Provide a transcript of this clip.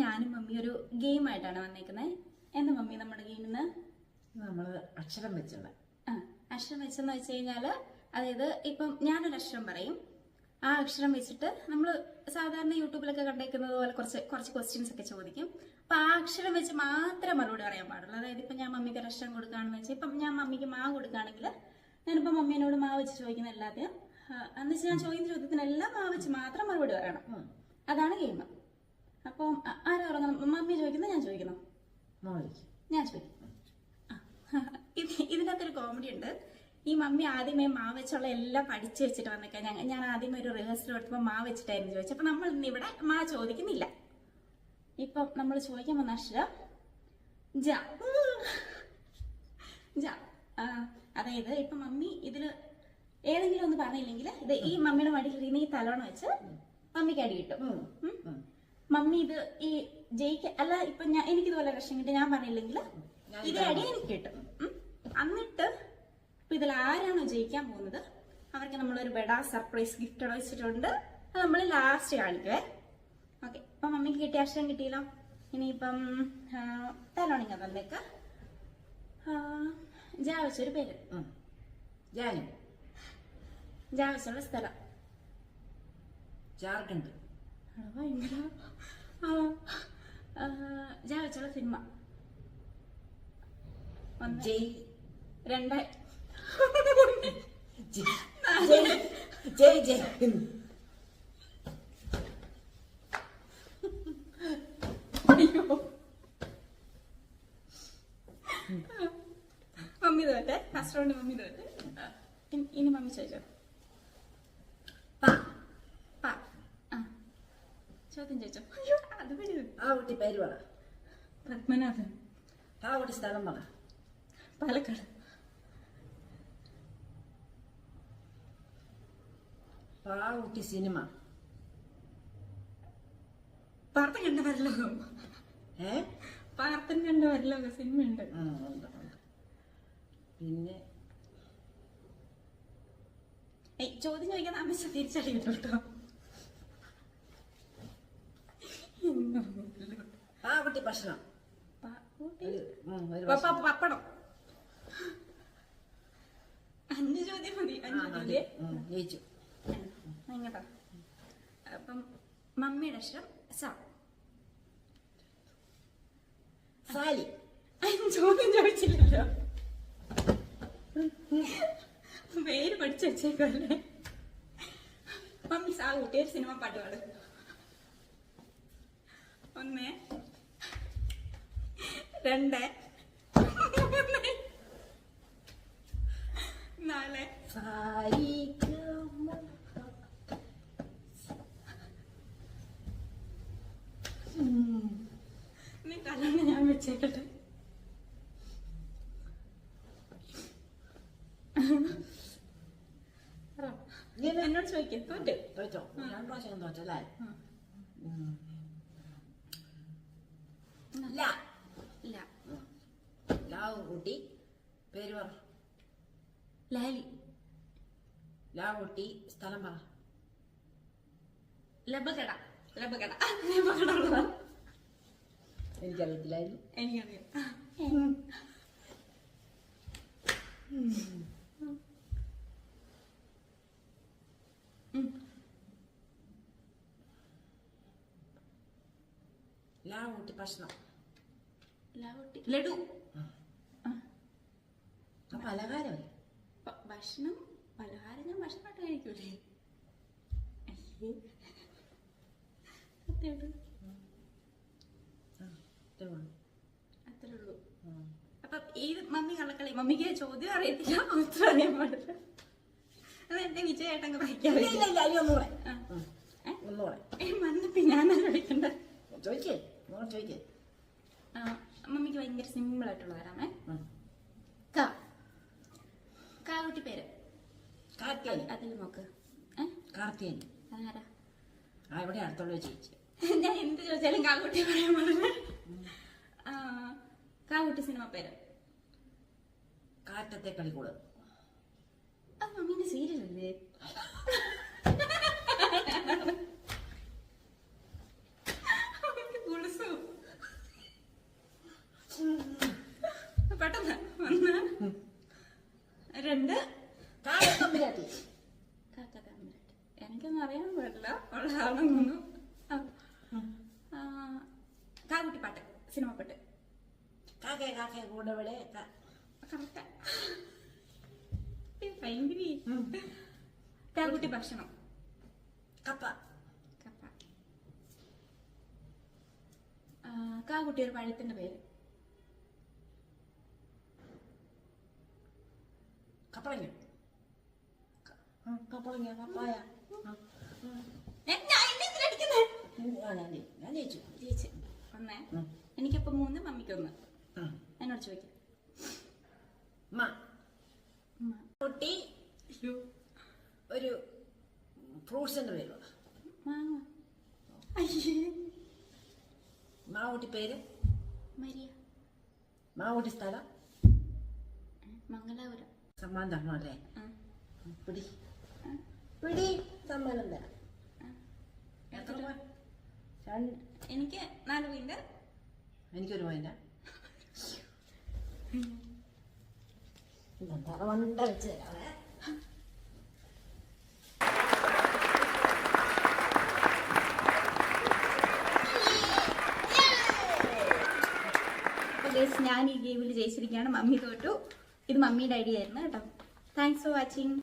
ഞാനും മമ്മി ഒരു ഗെയിമായിട്ടാണ് വന്നേക്കുന്നത്. എന്താ മമ്മി നമ്മുടെ ഗെയിമിന്ന്? നമ്മൾ അക്ഷരം വെച്ചുള്ള അക്ഷരം വെച്ചെന്ന് വെച്ച് കഴിഞ്ഞാൽ, അതായത് ഇപ്പം ഞാനൊരു അക്ഷരം പറയും, ആ അക്ഷരം വെച്ചിട്ട് നമ്മൾ സാധാരണ യൂട്യൂബിലൊക്കെ കണ്ടേക്കുന്നത് പോലെ കുറച്ച് ക്വസ്റ്റ്യൻസ് ഒക്കെ ചോദിക്കും. അപ്പൊ ആ അക്ഷരം വെച്ച് മാത്രമേ മറുപടി പറയാൻ പാടുള്ളൂ. അതായത് ഇപ്പൊ ഞാൻ മമ്മിക്ക് ഒരു അക്ഷരം കൊടുക്കുകയാണെന്ന് വെച്ചാൽ, ഇപ്പം ഞാൻ മമ്മിക്ക് മാ കൊടുക്കുകയാണെങ്കിൽ ഞാനിപ്പോ മമ്മീനോട് മാ വെച്ച് ചോദിക്കുന്ന എല്ലാത്തിനും എന്ന് വെച്ചാൽ ഞാൻ ചോദിക്കുന്ന ചോദ്യത്തിനെല്ലാം മാ വെച്ച് മാത്രം മറുപടി പറയണം. അതാണ് ഗെയിം. അപ്പം ആരാ തുടങ്ങണം? മമ്മി ചോദിക്കുന്നത് ഞാൻ ചോദിക്കണം? ഞാൻ ചോദിക്കും. ഇതിനകത്തൊരു കോമഡി ഉണ്ട്. ഈ മമ്മി ആദ്യമേ മാ വെച്ചുള്ള എല്ലാം പഠിച്ചു വെച്ചിട്ട് വന്നേക്കാം. ഞാൻ ആദ്യമേ ഒരു റിഹേഴ്സൽ എടുത്തപ്പോൾ മാ വെച്ചിട്ടായിരുന്നു ചോദിച്ചത്. അപ്പൊ നമ്മൾ ഇന്ന് ഇവിടെ മാ ചോദിക്കുന്നില്ല. ഇപ്പം നമ്മൾ ചോദിക്കാൻ വന്ന അക്ഷരം ജ. അതായത് ഇപ്പൊ മമ്മി ഇതില് ഏതെങ്കിലും ഒന്ന് പറഞ്ഞില്ലെങ്കിൽ ഇത് ഈ മമ്മിയുടെ മടിയിലിരുന്ന് ഈ തലോണ വെച്ച് മമ്മിക്ക് അടി കിട്ടും. മമ്മി ഇത് ഈ അല്ല ഇപ്പൊ എനിക്കിതുപോലെ ലക്ഷം കിട്ടി ഞാൻ പറഞ്ഞില്ലെങ്കിൽ ഇതേ അടി എനിക്ക് കിട്ടും. എന്നിട്ട് ഇപ്പൊ ഇതിൽ ആരാണോ ജയിക്കാൻ പോകുന്നത് അവർക്ക് നമ്മളൊരു ബെഡാ സർപ്രൈസ് ഗിഫ്റ്റ് വെച്ചിട്ടുണ്ട്. അത് നമ്മൾ ലാസ്റ്റ് കാണിക്കുവേ. ഓക്കെ, അപ്പൊ മമ്മിക്ക് കിട്ടിയ അക്ഷരം കിട്ടിയല്ലോ. ഇനിയിപ്പം തലോണിങ്ങ തന്നേക്ക്. ജാ വെച്ചൊരു പേര്, ജാ വെച്ചുള്ള സ്ഥലം ജാർഖണ്ഡ്. ഭയങ്കര. ജാ വെച്ചുള്ള സിനിമ ജയ്. രണ്ട് ജയ് ജയ് ഹിന്ദ്. മമ്മി തോറ്റെ. ഫസ്റ്റ് റൗണ്ട് മമ്മി തോറ്റെ. ഇനി മമ്മി ചോദിച്ചോ. ചോദ്യം ചോദിച്ചോ. അയ്യോ അത് പേടി. ആ കുട്ടി പേര് പറ. പത്മനാഭൻ. ആ കുട്ടി സ്ഥലം പറ. പാലക്കാട്. ആ കുട്ടി സിനിമ. പാർത്തൻ കണ്ട വരലോകം. പാർത്തൻ കണ്ട വരലോകം സിനിമയുണ്ട്. പിന്നെ ചോദ്യം ചോദിക്കാൻ ആവശ്യം തിരിച്ചടി കിട്ടും കേട്ടോ. ആ കുട്ടി ഭക്ഷണം. പപ്പടം. 5 ചോദ്യം മതി. 5 ചോദ്യം ജയിച്ചു. ഇങ്ങോട്ടോ. അപ്പം മമ്മിയുടെ അക്ഷരം സ. സാലി. ചോദ്യം ചോദിച്ചില്ലല്ലോ. പേര് പഠിച്ചു വെച്ചേക്കല്ലേ. മമ്മി സാ കൂട്ടി ഒരു സിനിമ പാട്ട് പാട്. 1 2 4 സാരി. നീ തലന്ന് ഞാൻ വെച്ചേക്കട്ടെ. എന്നോട് ചോദിക്കേ. തോറ്റ് തോറ്റോ? 2 പ്രാവശ്യം തോറ്റല്ലേ? ലാവ് കുട്ടി പേര് പറ. ലാലി. ലാവ് കുട്ടി സ്ഥലം പറ. ലബകട. എനിക്കറിയത്തില്ലായിരുന്നു. എനിക്കറിയാം. ലാവ് കുട്ടി ഭക്ഷണം. ലഡു. പലഹാരം. ഭക്ഷണം. പലഹാരം ഞാൻ ഭക്ഷണമായിട്ട് കഴിക്കൂലേ. അത്രേ ഉള്ളൂ. അപ്പൊ ഈ മമ്മി കള്ളക്കളി. മമ്മിക്ക് ചോദ്യം അറിയത്തില്ല, ഉത്തരം അറിയാൻ പാടില്ല. അത് എന്റെ വിജയായിട്ടങ്ങ് വായിക്കാറില്ല. മന്നപ്പി ഞാനത് വിളിക്കണ്ട. ചോദിക്കേ. മമ്മിക്ക് ഭയങ്കര സിമ്പിൾ ആയിട്ടുള്ള തരാമേ. കാകുട്ടി പേര്. അതിൽ നോക്ക്. കാർത്തിയൻ. അതാരാ? ഇവിടെ അടുത്തുള്ള ചേച്ചി. ഞാൻ എന്ത് ചോദിച്ചാലും കാകുട്ടി പറയാൻ പാടില്ല. കാകുട്ടി സിനിമ പേര്. കാറ്റത്തെ കളിക്കൂട്. അത് മമ്മീന്റെ സീരിയലല്ലേ? കുളിസു. കാക്കുട്ടി പാട്ട്, സിനിമ പാട്ട്. കാക്കേ കാക്കേ കൂടെ ഇവിടെ കറക്റ്റാ. ഭയങ്കര. കാക്കുട്ടി ഭക്ഷണം. കപ്പ. കപ്പ. കാക്കുട്ടി ഒരു പഴത്തിന്റെ പേര്. കപ്പളങ്ങ. കപ്പളങ്ങ പപ്പായ. ഞാൻ ജയിച്ചു. ജയിച്ച്. ഒന്നേ. എനിക്കപ്പോ 3, മമ്മിക്ക് 1. എന്നോട് ചോദിക്കാം. കുട്ടി ഒരു ഫ്രൂട്ട്സിന്റെ പേര്. മാങ്ങ. മാവുട്ടി പേര്. മരിയ. മാവുട്ടി സ്ഥലം. മംഗലാപുരം. സമ്മാനം തരണോ അല്ലേ? ആ. പിടി പിടി സമ്മാനം തരാം. എത്ര രൂപ? എനിക്ക് 4 പോയിന്റ്. എനിക്കൊരു പോയിന്റ്. വണ്ട വെച്ച് തരാവേ. ഞാൻ ഈ ഗെയിമിൽ ജയിച്ചിരിക്കുകയാണ്. മമ്മി തോറ്റു. ഇത് മമ്മിയുടെ ഐഡിയ ആയിരുന്നു കേട്ടോ. Thanks for watching.